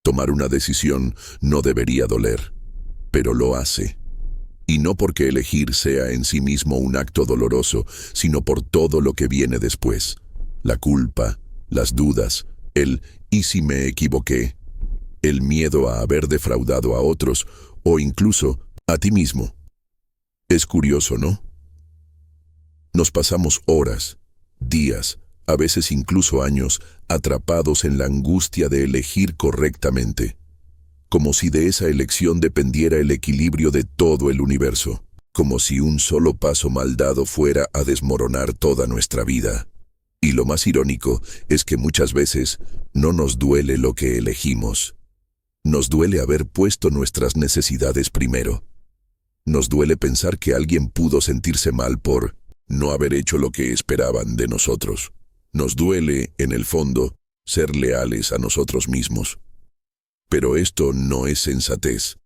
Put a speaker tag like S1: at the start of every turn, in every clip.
S1: Tomar una decisión no debería doler, pero lo hace. Y no porque elegir sea en sí mismo un acto doloroso, sino por todo lo que viene después. La culpa, las dudas, el ¿y si me equivoqué?, el miedo a haber defraudado a otros o incluso a ti mismo. Es curioso, ¿no? Nos pasamos horas, días, a veces incluso años, atrapados en la angustia de elegir correctamente, como si de esa elección dependiera el equilibrio de todo el universo, como si un solo paso mal dado fuera a desmoronar toda nuestra vida. Y lo más irónico es que muchas veces no nos duele lo que elegimos. Nos duele haber puesto nuestras necesidades primero. Nos duele pensar que alguien pudo sentirse mal por no haber hecho lo que esperaban de nosotros. Nos duele, en el fondo, ser leales a nosotros mismos. Pero esto no es sensatez.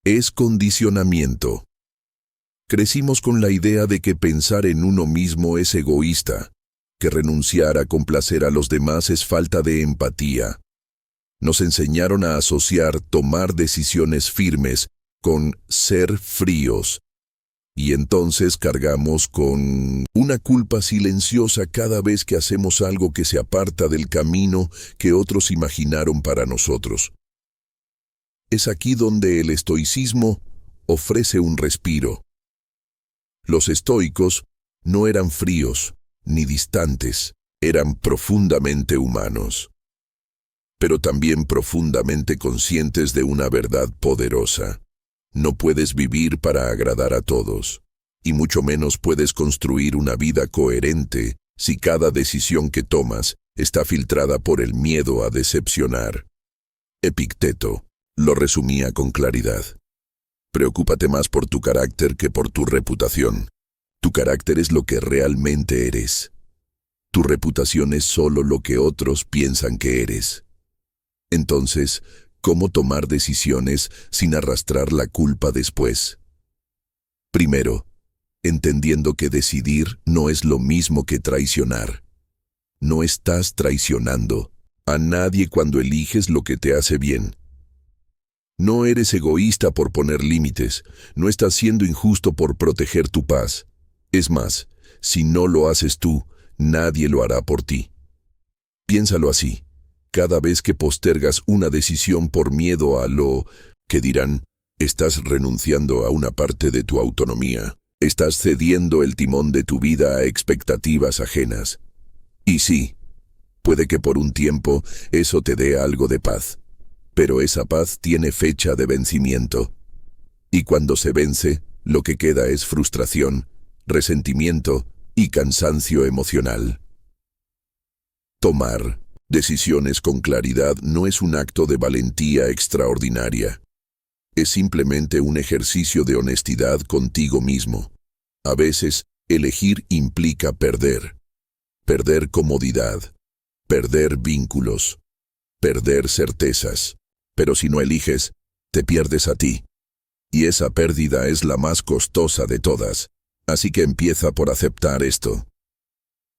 S1: Es condicionamiento. Crecimos con la idea de que pensar en uno mismo es egoísta, que renunciar a complacer a los demás es falta de empatía. Nos enseñaron a asociar tomar decisiones firmes con ser fríos. Y entonces cargamos con una culpa silenciosa cada vez que hacemos algo que se aparta del camino que otros imaginaron para nosotros. Es aquí donde el estoicismo ofrece un respiro. Los estoicos no eran fríos ni distantes, eran profundamente humanos, pero también profundamente conscientes de una verdad poderosa. No puedes vivir para agradar a todos, y mucho menos puedes construir una vida coherente si cada decisión que tomas está filtrada por el miedo a decepcionar. Epicteto lo resumía con claridad. Preocúpate más por tu carácter que por tu reputación. Tu carácter es lo que realmente eres. Tu reputación es solo lo que otros piensan que eres. Entonces, ¿cómo tomar decisiones sin arrastrar la culpa después? Primero, entendiendo que decidir no es lo mismo que traicionar. No estás traicionando a nadie cuando eliges lo que te hace bien. No eres egoísta por poner límites, no estás siendo injusto por proteger tu paz. Es más, si no lo haces tú, nadie lo hará por ti. Piénsalo así. Cada vez que postergas una decisión por miedo a lo que dirán, estás renunciando a una parte de tu autonomía. Estás cediendo el timón de tu vida a expectativas ajenas. Y sí, puede que por un tiempo eso te dé algo de paz, pero esa paz tiene fecha de vencimiento. Y cuando se vence, lo que queda es frustración, resentimiento y cansancio emocional. Tomar decisiones con claridad no es un acto de valentía extraordinaria. Es simplemente un ejercicio de honestidad contigo mismo. A veces, elegir implica perder. Perder comodidad, perder vínculos, perder certezas. Pero si no eliges, te pierdes a ti. Y esa pérdida es la más costosa de todas. Así que empieza por aceptar esto.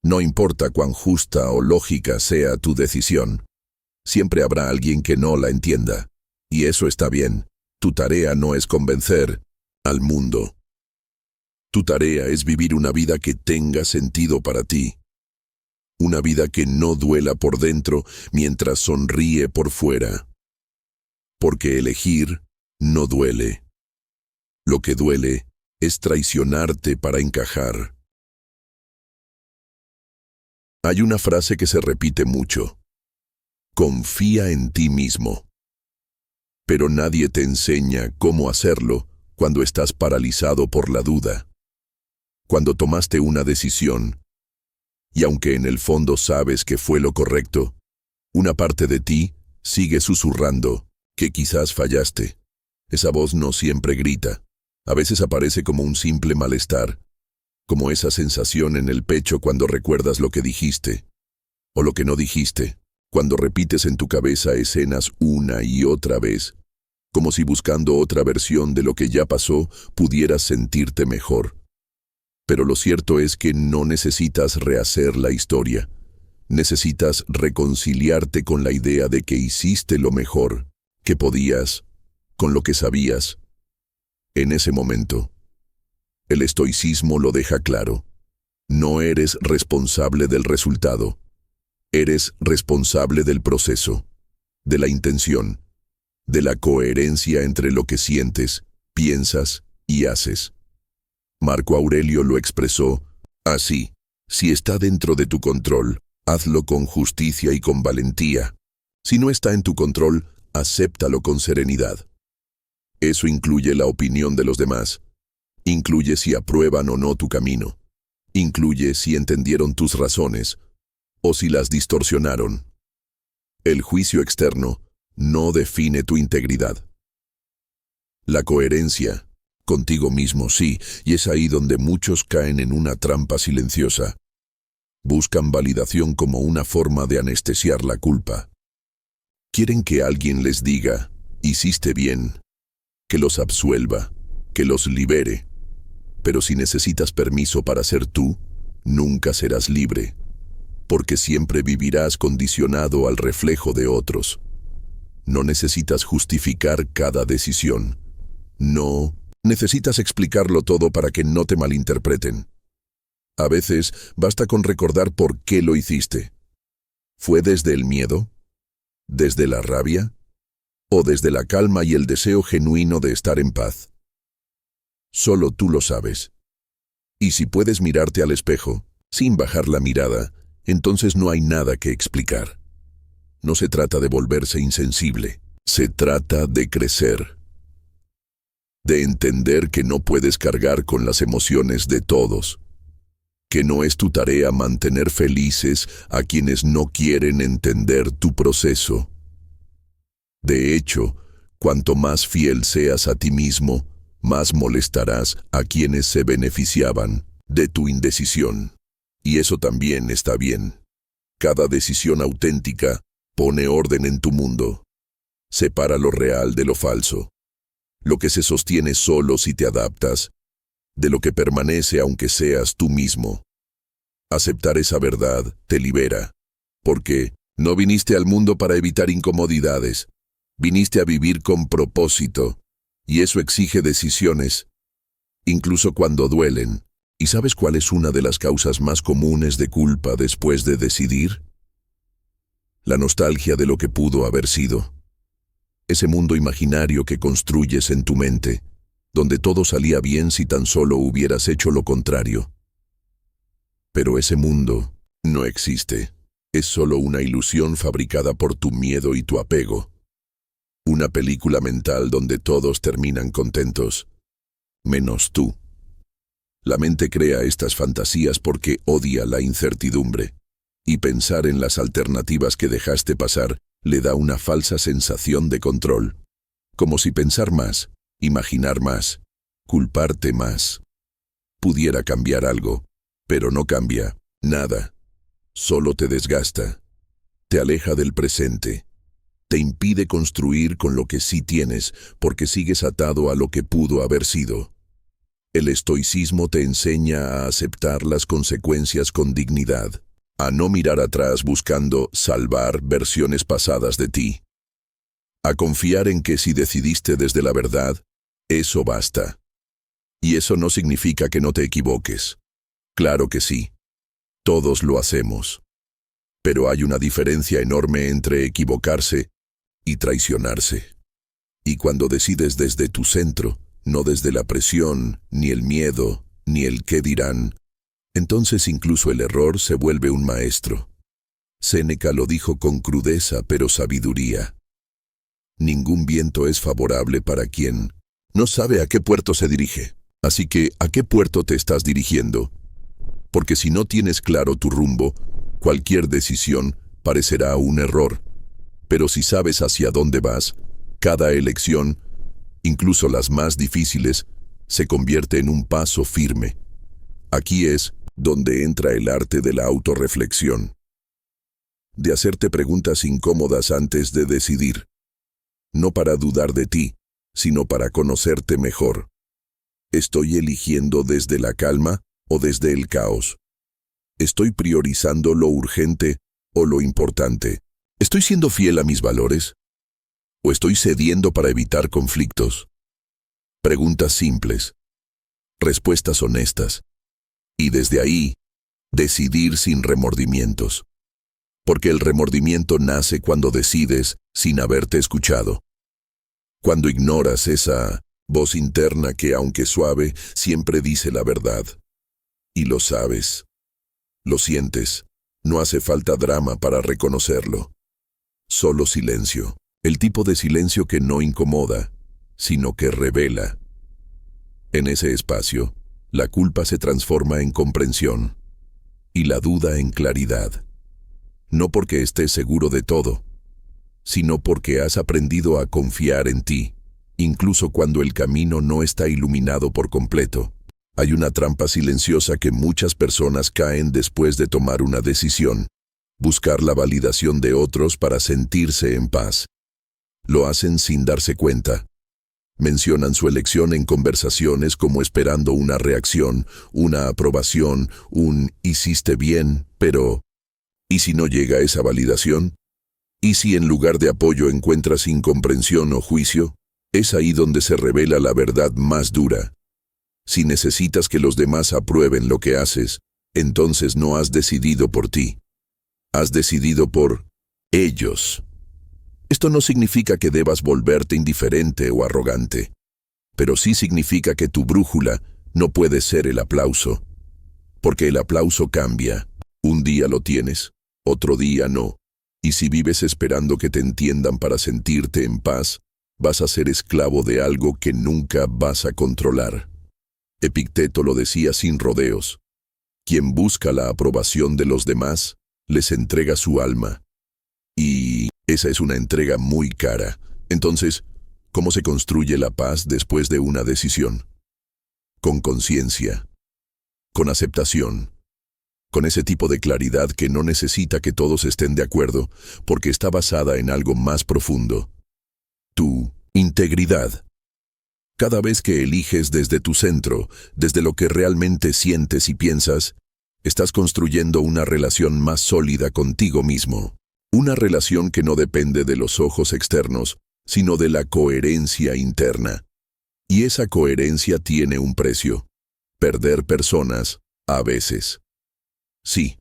S1: No importa cuán justa o lógica sea tu decisión, siempre habrá alguien que no la entienda. Y eso está bien. Tu tarea no es convencer al mundo. Tu tarea es vivir una vida que tenga sentido para ti. Una vida que no duela por dentro mientras sonríe por fuera. Porque elegir no duele. Lo que duele es traicionarte para encajar. Hay una frase que se repite mucho. Confía en ti mismo. Pero nadie te enseña cómo hacerlo cuando estás paralizado por la duda. Cuando tomaste una decisión, y aunque en el fondo sabes que fue lo correcto, una parte de ti sigue susurrando que quizás fallaste. Esa voz no siempre grita. A veces aparece como un simple malestar, como esa sensación en el pecho cuando recuerdas lo que dijiste, o lo que no dijiste, cuando repites en tu cabeza escenas una y otra vez, como si buscando otra versión de lo que ya pasó pudieras sentirte mejor. Pero lo cierto es que no necesitas rehacer la historia. Necesitas reconciliarte con la idea de que hiciste lo mejor, que podías, con lo que sabías. En ese momento, el estoicismo lo deja claro. No eres responsable del resultado. Eres responsable del proceso, de la intención, de la coherencia entre lo que sientes, piensas y haces. Marco Aurelio lo expresó así: si está dentro de tu control, hazlo con justicia y con valentía. Si no está en tu control, acéptalo con serenidad. Eso incluye la opinión de los demás. Incluye si aprueban o no tu camino. Incluye si entendieron tus razones o si las distorsionaron. El juicio externo no define tu integridad. La coherencia, contigo mismo sí, y es ahí donde muchos caen en una trampa silenciosa. Buscan validación como una forma de anestesiar la culpa. Quieren que alguien les diga, hiciste bien, que los absuelva, que los libere. Pero si necesitas permiso para ser tú, nunca serás libre, porque siempre vivirás condicionado al reflejo de otros. No necesitas justificar cada decisión. No necesitas explicarlo todo para que no te malinterpreten. A veces basta con recordar por qué lo hiciste. ¿Fue desde el miedo? ¿Desde la rabia? ¿O desde la calma y el deseo genuino de estar en paz? Solo tú lo sabes. Y si puedes mirarte al espejo, sin bajar la mirada, entonces no hay nada que explicar. No se trata de volverse insensible, se trata de crecer. De entender que no puedes cargar con las emociones de todos. Que no es tu tarea mantener felices a quienes no quieren entender tu proceso. De hecho, cuanto más fiel seas a ti mismo, más molestarás a quienes se beneficiaban de tu indecisión. Y eso también está bien. Cada decisión auténtica pone orden en tu mundo. Separa lo real de lo falso. Lo que se sostiene solo si te adaptas, de lo que permanece aunque seas tú mismo. Aceptar esa verdad te libera, porque no viniste al mundo para evitar incomodidades, viniste a vivir con propósito, y eso exige decisiones, incluso cuando duelen. ¿Y sabes cuál es una de las causas más comunes de culpa después de decidir? La nostalgia de lo que pudo haber sido. Ese mundo imaginario que construyes en tu mente, donde todo salía bien si tan solo hubieras hecho lo contrario. Pero ese mundo no existe. Es solo una ilusión fabricada por tu miedo y tu apego. Una película mental donde todos terminan contentos, menos tú. La mente crea estas fantasías porque odia la incertidumbre, y pensar en las alternativas que dejaste pasar le da una falsa sensación de control, como si pensar más, imaginar más, culparte más, pudiera cambiar algo, pero no cambia nada, solo te desgasta, te aleja del presente, te impide construir con lo que sí tienes porque sigues atado a lo que pudo haber sido. El estoicismo te enseña a aceptar las consecuencias con dignidad, a no mirar atrás buscando salvar versiones pasadas de ti, a confiar en que si decidiste desde la verdad, eso basta. Y eso no significa que no te equivoques. Claro que sí. Todos lo hacemos. Pero hay una diferencia enorme entre equivocarse y traicionarse. Y cuando decides desde tu centro, no desde la presión, ni el miedo, ni el qué dirán, entonces incluso el error se vuelve un maestro. Séneca lo dijo con crudeza pero sabiduría. Ningún viento es favorable para quien no sabe a qué puerto se dirige. Así que, ¿a qué puerto te estás dirigiendo? Porque si no tienes claro tu rumbo, cualquier decisión parecerá un error. Pero si sabes hacia dónde vas, cada elección, incluso las más difíciles, se convierte en un paso firme. Aquí es donde entra el arte de la autorreflexión. De hacerte preguntas incómodas antes de decidir. No para dudar de ti, sino para conocerte mejor. ¿Estoy eligiendo desde la calma o desde el caos? ¿Estoy priorizando lo urgente o lo importante? ¿Estoy siendo fiel a mis valores? ¿O estoy cediendo para evitar conflictos? Preguntas simples, respuestas honestas. Y desde ahí, decidir sin remordimientos. Porque el remordimiento nace cuando decides sin haberte escuchado. Cuando ignoras esa voz interna que, aunque suave, siempre dice la verdad. Y lo sabes. Lo sientes. No hace falta drama para reconocerlo. Solo silencio. El tipo de silencio que no incomoda, sino que revela. En ese espacio, la culpa se transforma en comprensión y la duda en claridad. No porque estés seguro de todo, sino porque has aprendido a confiar en ti, incluso cuando el camino no está iluminado por completo. Hay una trampa silenciosa que muchas personas caen después de tomar una decisión: buscar la validación de otros para sentirse en paz. Lo hacen sin darse cuenta. Mencionan su elección en conversaciones como esperando una reacción, una aprobación, un «hiciste bien», pero ¿y si no llega esa validación? ¿Y si en lugar de apoyo encuentras incomprensión o juicio? Es ahí donde se revela la verdad más dura. Si necesitas que los demás aprueben lo que haces, entonces no has decidido por ti. Has decidido por ellos. Esto no significa que debas volverte indiferente o arrogante, pero sí significa que tu brújula no puede ser el aplauso, porque el aplauso cambia. Un día lo tienes, otro día no, y si vives esperando que te entiendan para sentirte en paz, vas a ser esclavo de algo que nunca vas a controlar. Epicteto lo decía sin rodeos: quien busca la aprobación de los demás, les entrega su alma. Y esa es una entrega muy cara. Entonces, ¿cómo se construye la paz después de una decisión? Con conciencia, con aceptación, con ese tipo de claridad que no necesita que todos estén de acuerdo, porque está basada en algo más profundo: tu integridad. Cada vez que eliges desde tu centro, desde lo que realmente sientes y piensas, estás construyendo una relación más sólida contigo mismo. Una relación que no depende de los ojos externos, sino de la coherencia interna. Y esa coherencia tiene un precio: perder personas, a veces. Sí.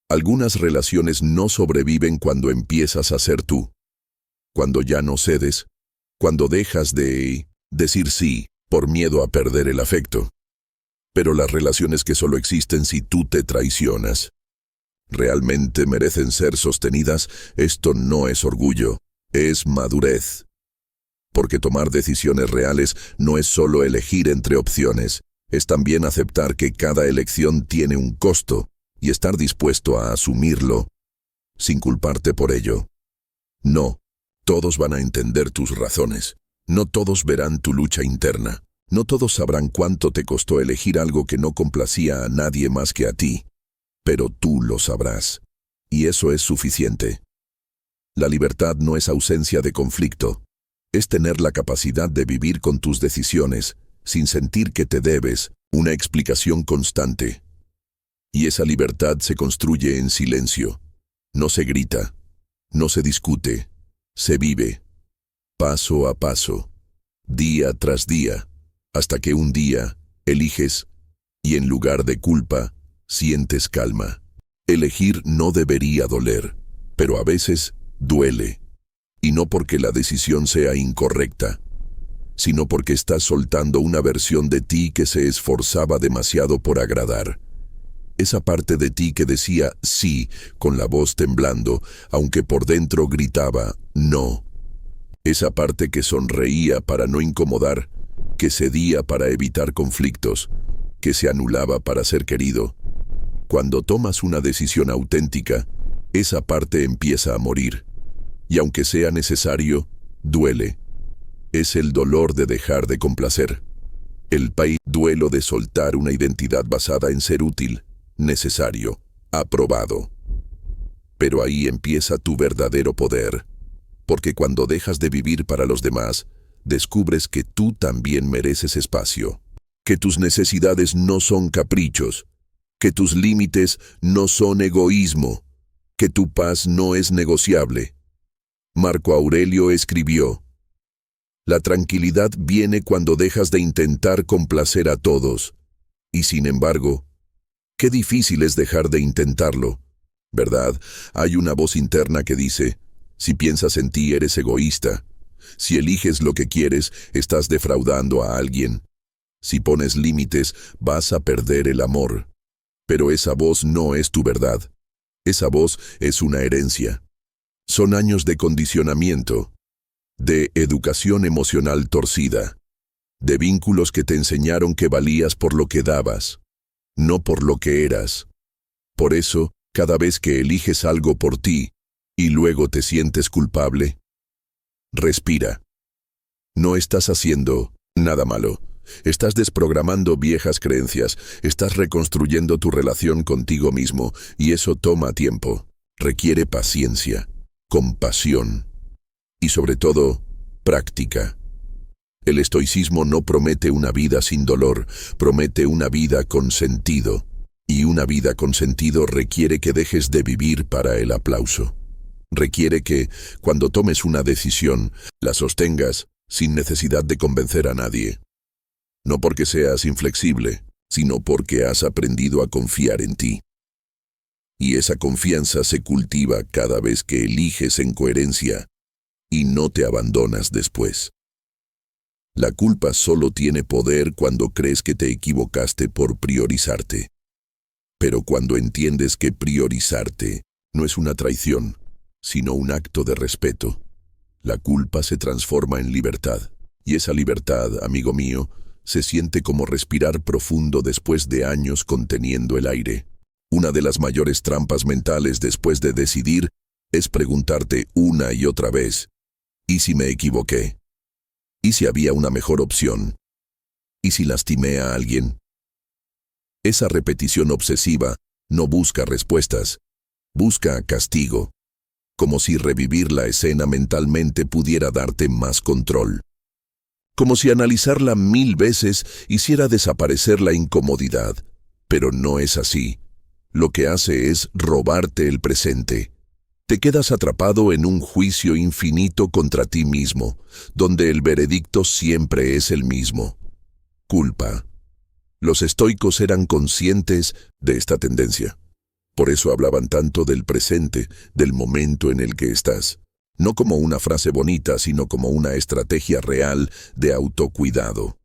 S1: Algunas relaciones no sobreviven cuando empiezas a ser tú. Cuando ya no cedes, cuando dejas de decir sí por miedo a perder el afecto. Pero las relaciones que solo existen si tú te traicionas, ¿realmente merecen ser sostenidas? Esto no es orgullo, es madurez. Porque tomar decisiones reales no es solo elegir entre opciones, es también aceptar que cada elección tiene un costo y estar dispuesto a asumirlo, sin culparte por ello. No, todos van a entender tus razones. No todos verán tu lucha interna. No todos sabrán cuánto te costó elegir algo que no complacía a nadie más que a ti. Pero tú lo sabrás. Y eso es suficiente. La libertad no es ausencia de conflicto. Es tener la capacidad de vivir con tus decisiones, sin sentir que te debes una explicación constante. Y esa libertad se construye en silencio. No se grita, no se discute, se vive. Paso a paso, día tras día, hasta que un día eliges y en lugar de culpa, sientes calma. Elegir no debería doler, pero a veces duele. Y no porque la decisión sea incorrecta, sino porque estás soltando una versión de ti que se esforzaba demasiado por agradar. Esa parte de ti que decía sí con la voz temblando, aunque por dentro gritaba no. Esa parte que sonreía para no incomodar, que cedía para evitar conflictos, que se anulaba para ser querido. Cuando tomas una decisión auténtica, esa parte empieza a morir. Y aunque sea necesario, duele. Es el dolor de dejar de complacer. El duelo de soltar una identidad basada en ser útil, necesario, aprobado. Pero ahí empieza tu verdadero poder. Porque cuando dejas de vivir para los demás, descubres que tú también mereces espacio. Que tus necesidades no son caprichos. Que tus límites no son egoísmo. Que tu paz no es negociable. Marco Aurelio escribió: la tranquilidad viene cuando dejas de intentar complacer a todos. Y sin embargo, qué difícil es dejar de intentarlo, ¿verdad? Hay una voz interna que dice: si piensas en ti, eres egoísta. Si eliges lo que quieres, estás defraudando a alguien. Si pones límites, vas a perder el amor. Pero esa voz no es tu verdad. Esa voz es una herencia. Son años de condicionamiento, de educación emocional torcida, de vínculos que te enseñaron que valías por lo que dabas, no por lo que eras. Por eso, cada vez que eliges algo por ti, y luego te sientes culpable, respira. No estás haciendo nada malo. Estás desprogramando viejas creencias, estás reconstruyendo tu relación contigo mismo, y eso toma tiempo. Requiere paciencia, compasión y sobre todo, práctica. El estoicismo no promete una vida sin dolor, promete una vida con sentido. Y una vida con sentido requiere que dejes de vivir para el aplauso. Requiere que, cuando tomes una decisión, la sostengas sin necesidad de convencer a nadie. No porque seas inflexible, sino porque has aprendido a confiar en ti. Y esa confianza se cultiva cada vez que eliges en coherencia y no te abandonas después. La culpa solo tiene poder cuando crees que te equivocaste por priorizarte. Pero cuando entiendes que priorizarte no es una traición, sino un acto de respeto, la culpa se transforma en libertad. Y esa libertad, amigo mío, se siente como respirar profundo después de años conteniendo el aire. Una de las mayores trampas mentales después de decidir es preguntarte una y otra vez: ¿y si me equivoqué? ¿Y si había una mejor opción? ¿Y si lastimé a alguien? Esa repetición obsesiva no busca respuestas, busca castigo, como si revivir la escena mentalmente pudiera darte más control. Como si analizarla 1000 veces hiciera desaparecer la incomodidad, pero no es así. Lo que hace es robarte el presente. Te quedas atrapado en un juicio infinito contra ti mismo, donde el veredicto siempre es el mismo: culpa. Los estoicos eran conscientes de esta tendencia. Por eso hablaban tanto del presente, del momento en el que estás. No como una frase bonita, sino como una estrategia real de autocuidado.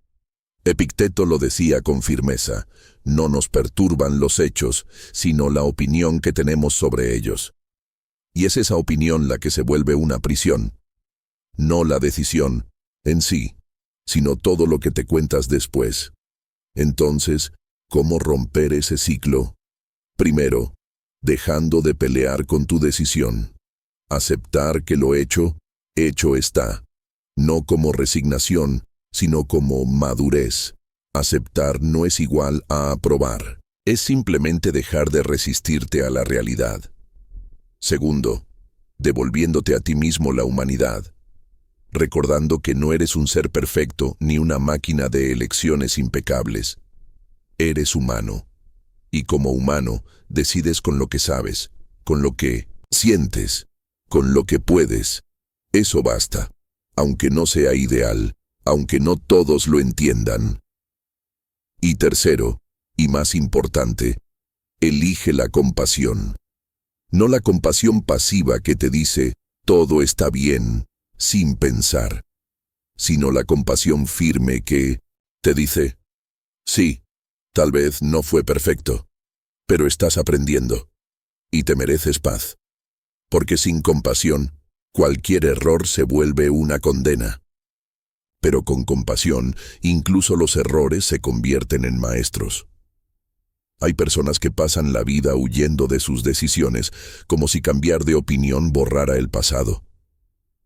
S1: Epicteto lo decía con firmeza: no nos perturban los hechos, sino la opinión que tenemos sobre ellos. Y es esa opinión la que se vuelve una prisión. No la decisión en sí, sino todo lo que te cuentas después. Entonces, ¿cómo romper ese ciclo? Primero, dejando de pelear con tu decisión. Aceptar que lo hecho está. No como resignación, sino como madurez. Aceptar no es igual a aprobar. Es simplemente dejar de resistirte a la realidad. Segundo, devolviéndote a ti mismo la humanidad. Recordando que no eres un ser perfecto ni una máquina de elecciones impecables. Eres humano. Y como humano, decides con lo que sabes, con lo que sientes, con lo que puedes. Eso basta, aunque no sea ideal, aunque no todos lo entiendan. Y tercero, y más importante, elige la compasión. No la compasión pasiva que te dice, todo está bien, sin pensar, sino la compasión firme que te dice, sí, tal vez no fue perfecto, pero estás aprendiendo, y te mereces paz. Porque sin compasión, cualquier error se vuelve una condena. Pero con compasión, incluso los errores se convierten en maestros. Hay personas que pasan la vida huyendo de sus decisiones, como si cambiar de opinión borrara el pasado,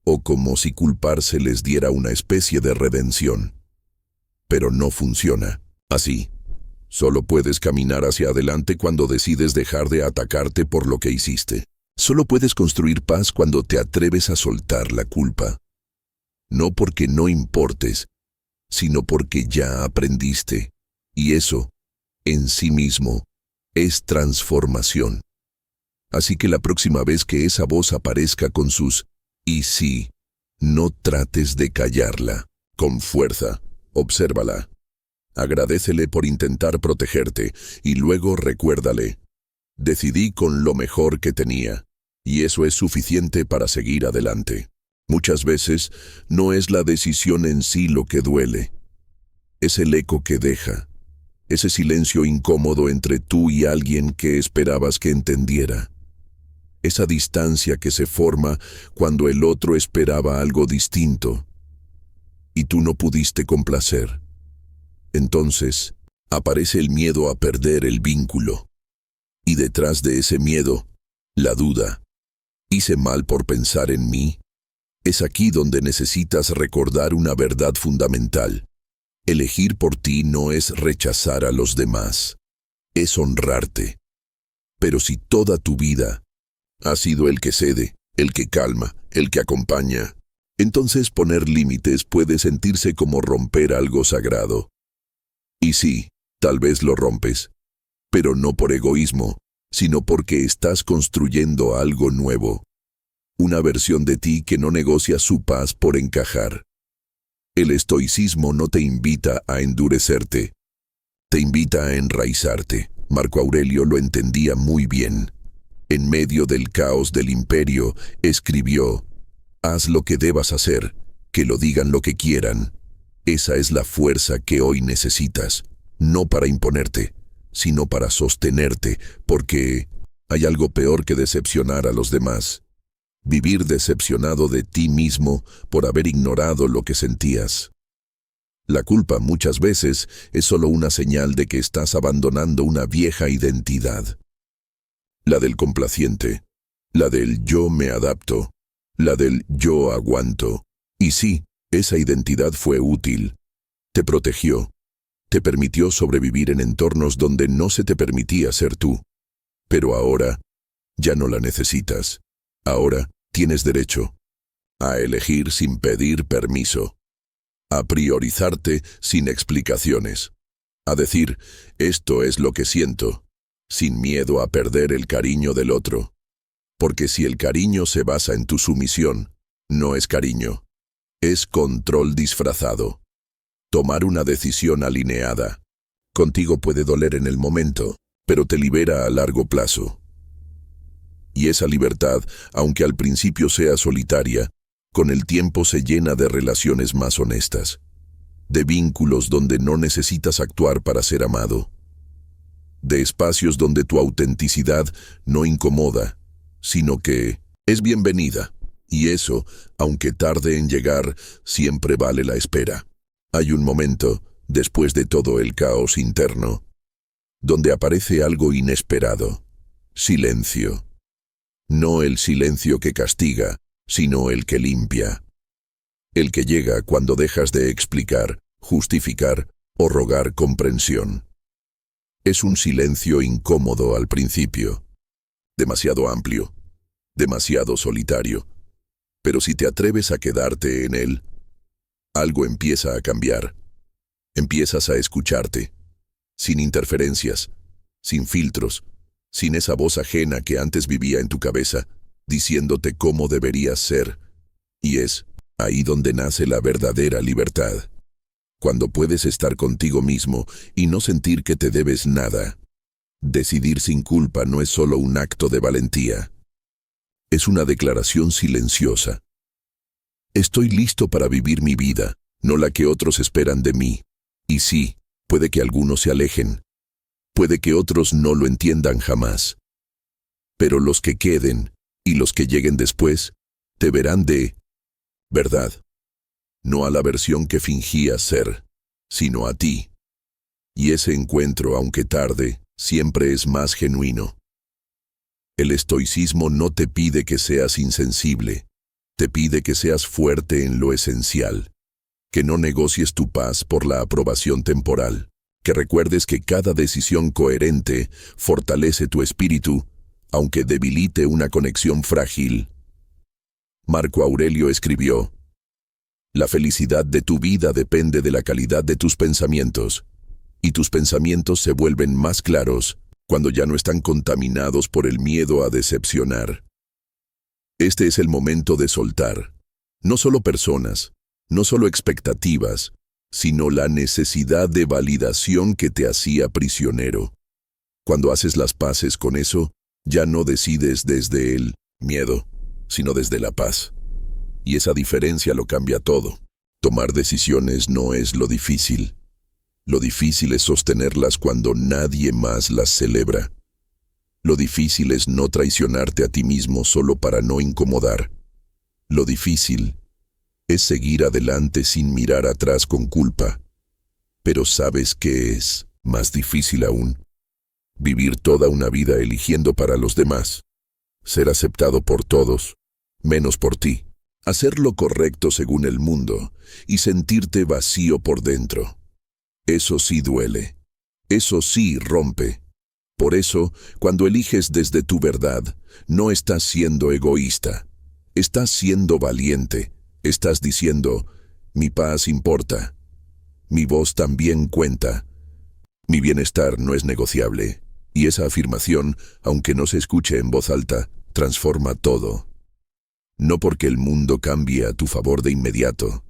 S1: o como si culparse les diera una especie de redención. Pero no funciona así. Solo puedes caminar hacia adelante cuando decides dejar de atacarte por lo que hiciste. Solo puedes construir paz cuando te atreves a soltar la culpa. No porque no importes, sino porque ya aprendiste. Y eso, en sí mismo, es transformación. Así que la próxima vez que esa voz aparezca con sus Y sí, no trates de callarla. Con fuerza, obsérvala. Agradécele por intentar protegerte y luego recuérdale. Decidí con lo mejor que tenía, y eso es suficiente para seguir adelante. Muchas veces no es la decisión en sí lo que duele, es el eco que deja, ese silencio incómodo entre tú y alguien que esperabas que entendiera, esa distancia que se forma cuando el otro esperaba algo distinto y tú no pudiste complacer. Entonces, aparece el miedo a perder el vínculo. Y detrás de ese miedo, la duda. ¿Hice mal por pensar en mí? Es aquí donde necesitas recordar una verdad fundamental. Elegir por ti no es rechazar a los demás, es honrarte. Pero si toda tu vida has sido el que cede, el que calma, el que acompaña, entonces poner límites puede sentirse como romper algo sagrado. Y sí, tal vez lo rompes, pero no por egoísmo, sino porque estás construyendo algo nuevo. Una versión de ti que no negocia su paz por encajar. El estoicismo no te invita a endurecerte, te invita a enraizarte. Marco Aurelio lo entendía muy bien. En medio del caos del imperio, escribió: haz lo que debas hacer, que lo digan lo que quieran. Esa es la fuerza que hoy necesitas, no para imponerte, sino para sostenerte, porque hay algo peor que decepcionar a los demás. Vivir decepcionado de ti mismo por haber ignorado lo que sentías. La culpa muchas veces es solo una señal de que estás abandonando una vieja identidad. La del complaciente, la del yo me adapto, la del yo aguanto. Y sí, esa identidad fue útil. Te protegió. Te permitió sobrevivir en entornos donde no se te permitía ser tú. Pero ahora, ya no la necesitas. Ahora tienes derecho a elegir sin pedir permiso, a priorizarte sin explicaciones, a decir, esto es lo que siento, sin miedo a perder el cariño del otro. Porque si el cariño se basa en tu sumisión, no es cariño, es control disfrazado. Tomar una decisión alineada. Contigo puede doler en el momento, pero te libera a largo plazo. Y esa libertad, aunque al principio sea solitaria, con el tiempo se llena de relaciones más honestas, de vínculos donde no necesitas actuar para ser amado, de espacios donde tu autenticidad no incomoda, sino que es bienvenida. Y eso, aunque tarde en llegar, siempre vale la espera. Hay un momento, después de todo el caos interno, donde aparece algo inesperado: silencio. No el silencio que castiga, sino el que limpia. El que llega cuando dejas de explicar, justificar o rogar comprensión. Es un silencio incómodo al principio, demasiado amplio, demasiado solitario. Pero si te atreves a quedarte en él, algo empieza a cambiar. Empiezas a escucharte, sin interferencias, sin filtros, sin esa voz ajena que antes vivía en tu cabeza, diciéndote cómo deberías ser. Y es ahí donde nace la verdadera libertad. Cuando puedes estar contigo mismo y no sentir que te debes nada. Decidir sin culpa no es solo un acto de valentía. Es una declaración silenciosa. Estoy listo para vivir mi vida, no la que otros esperan de mí. Y sí, puede que algunos se alejen. Puede que otros no lo entiendan jamás. Pero los que queden, y los que lleguen después, te verán de verdad. No a la versión que fingías ser, sino a ti. Y ese encuentro, aunque tarde, siempre es más genuino. El estoicismo no te pide que seas insensible, te pide que seas fuerte en lo esencial, que no negocies tu paz por la aprobación temporal, que recuerdes que cada decisión coherente fortalece tu espíritu, aunque debilite una conexión frágil. Marco Aurelio escribió: la felicidad de tu vida depende de la calidad de tus pensamientos, y tus pensamientos se vuelven más claros cuando ya no están contaminados por el miedo a decepcionar. Este es el momento de soltar. No solo personas, no solo expectativas, sino la necesidad de validación que te hacía prisionero. Cuando haces las paces con eso, ya no decides desde el miedo, sino desde la paz. Y esa diferencia lo cambia todo. Tomar decisiones no es lo difícil. Lo difícil es sostenerlas cuando nadie más las celebra. Lo difícil es no traicionarte a ti mismo solo para no incomodar. Lo difícil es seguir adelante sin mirar atrás con culpa. Pero ¿sabes qué es más difícil aún? Vivir toda una vida eligiendo para los demás. Ser aceptado por todos, menos por ti. Hacer lo correcto según el mundo y sentirte vacío por dentro. Eso sí duele. Eso sí rompe. Por eso, cuando eliges desde tu verdad, no estás siendo egoísta. Estás siendo valiente. Estás diciendo, mi paz importa. Mi voz también cuenta. Mi bienestar no es negociable. Y esa afirmación, aunque no se escuche en voz alta, transforma todo. No porque el mundo cambie a tu favor de inmediato,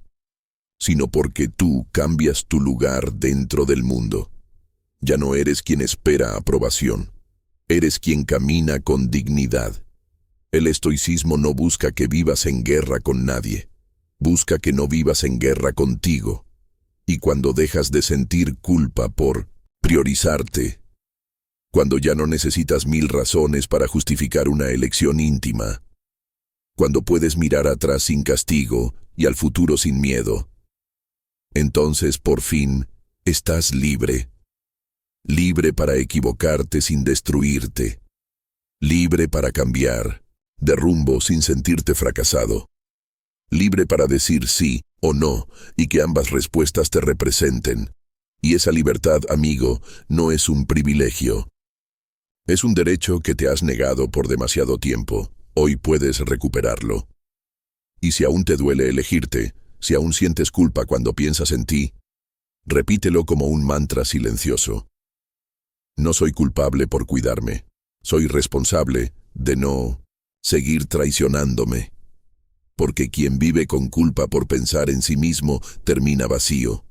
S1: sino porque tú cambias tu lugar dentro del mundo. Ya no eres quien espera aprobación. Eres quien camina con dignidad. El estoicismo no busca que vivas en guerra con nadie. Busca que no vivas en guerra contigo. Y cuando dejas de sentir culpa por priorizarte, cuando ya no necesitas 1000 razones para justificar una elección íntima, cuando puedes mirar atrás sin castigo y al futuro sin miedo, entonces por fin estás libre. Libre para equivocarte sin destruirte. Libre para cambiar de rumbo sin sentirte fracasado. Libre para decir sí o no y que ambas respuestas te representen. Y esa libertad, amigo, no es un privilegio. Es un derecho que te has negado por demasiado tiempo. Hoy puedes recuperarlo. Y si aún te duele elegirte, si aún sientes culpa cuando piensas en ti, repítelo como un mantra silencioso. No soy culpable por cuidarme. Soy responsable de no seguir traicionándome. Porque quien vive con culpa por pensar en sí mismo termina vacío.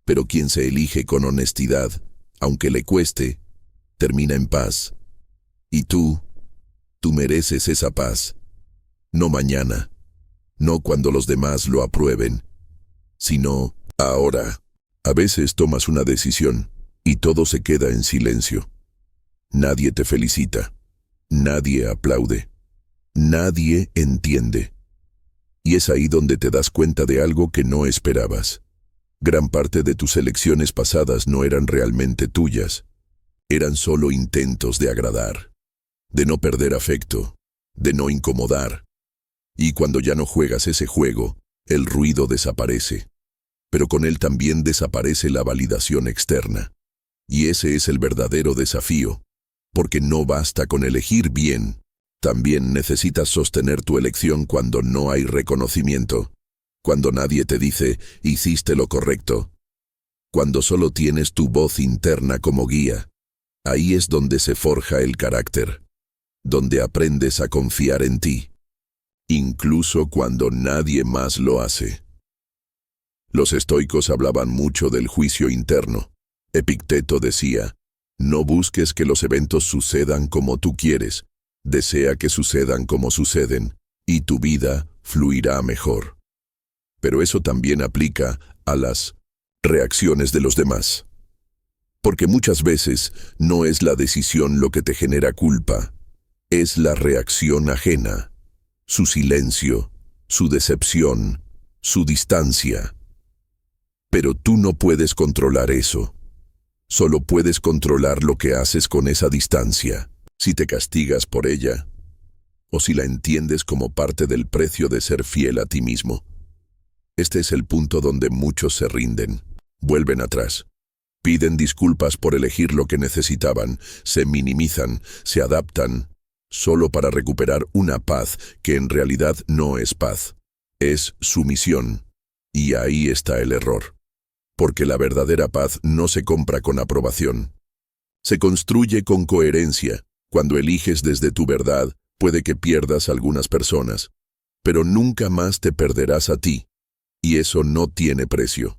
S1: Pero quien se elige con honestidad, aunque le cueste, termina en paz. Y tú mereces esa paz. No mañana, no cuando los demás lo aprueben, sino ahora. A veces tomas una decisión y todo se queda en silencio. Nadie te felicita, nadie aplaude, nadie entiende. Y es ahí donde te das cuenta de algo que no esperabas. Gran parte de tus elecciones pasadas no eran realmente tuyas. Eran solo intentos de agradar, de no perder afecto, de no incomodar. Y cuando ya no juegas ese juego, el ruido desaparece. Pero con él también desaparece la validación externa. Y ese es el verdadero desafío, porque no basta con elegir bien. También necesitas sostener tu elección cuando no hay reconocimiento, cuando nadie te dice, hiciste lo correcto, cuando solo tienes tu voz interna como guía. Ahí es donde se forja el carácter, donde aprendes a confiar en ti, incluso cuando nadie más lo hace. Los estoicos hablaban mucho del juicio interno. Epicteto decía, no busques que los eventos sucedan como tú quieres, desea que sucedan como suceden, y tu vida fluirá mejor. Pero eso también aplica a las reacciones de los demás. Porque muchas veces no es la decisión lo que te genera culpa, es la reacción ajena, su silencio, su decepción, su distancia. Pero tú no puedes controlar eso. Solo puedes controlar lo que haces con esa distancia, si te castigas por ella, o si la entiendes como parte del precio de ser fiel a ti mismo. Este es el punto donde muchos se rinden, vuelven atrás. Piden disculpas por elegir lo que necesitaban, se minimizan, se adaptan, solo para recuperar una paz que en realidad no es paz, es sumisión. Y ahí está el error. Porque la verdadera paz no se compra con aprobación. Se construye con coherencia. Cuando eliges desde tu verdad, Puede que pierdas a algunas personas, pero nunca más te perderás a ti, y eso no tiene precio.